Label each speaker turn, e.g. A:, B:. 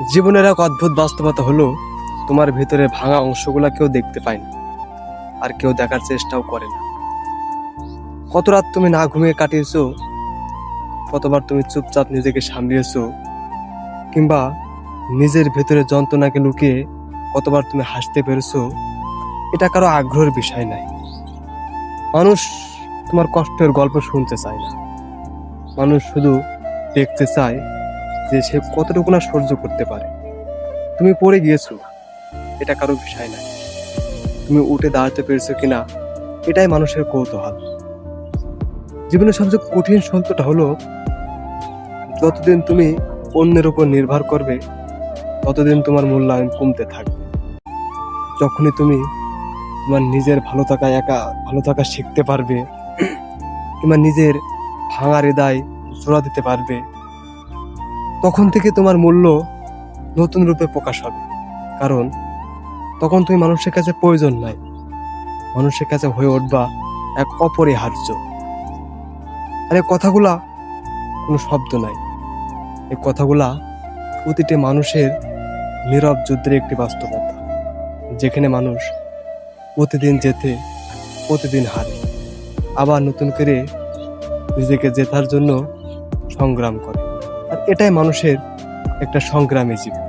A: জীবনের এক অদ্ভুত বাস্তবতা হলো তোমার ভেতরে ভাঙা অংশগুলা কেউ দেখতে পায় না, আর কেউ দেখার চেষ্টাও করে না। কত রাত তুমি না ঘুমিয়ে কাটিয়েছো, কতবার তুমি চুপচাপ নিজেকে সামলিয়েছো, কিংবা নিজের ভেতরে যন্ত্রণাকে লুকিয়ে কতবার তুমি হাসতে পেরেছো, এটা কারো আগ্রহের বিষয় নাই। মানুষ তোমার কষ্টের গল্প শুনতে চায় না, মানুষ শুধু দেখতে চায় যে সে কতটুকু না সহ্য করতে পারে। তুমি পড়ে গিয়েছো, এটা কারো বিষয় নাই। তুমি উঠে দাঁড়াতে পেরেছো কিনা, এটাই মানুষের কৌতূহল। জীবনের সবচেয়ে কঠিন সত্যটা হলো, যতদিন তুমি অন্যের উপর নির্ভর করবে ততদিন তোমার মূল্যায়ন কমতে থাকবে। যখনই তুমি তোমার নিজের ভালো থাকা শিখতে পারবে, কিংবা নিজের ভাঙা হৃদয় জোড়া দিতে পারবে, তখন থেকে তোমার মূল্য নতুন রূপে প্রকাশ হবে। কারণ তখন তুমি মানুষের কাছে প্রয়োজন নাই, মানুষের কাছে হয়ে উঠবা এক অপরিহার্য। আর এই কথাগুলা কোনো শব্দ নাই, এই কথাগুলা প্রতিটি মানুষের নীরব যুদ্ধের একটি বাস্তবতা, যেখানে মানুষ প্রতিদিন জেতে, প্রতিদিন হারে, আবার নতুন করে নিজেকে জেতার জন্য সংগ্রাম করে। আর এটাই মানুষের একটা সংগ্রামী জীবন।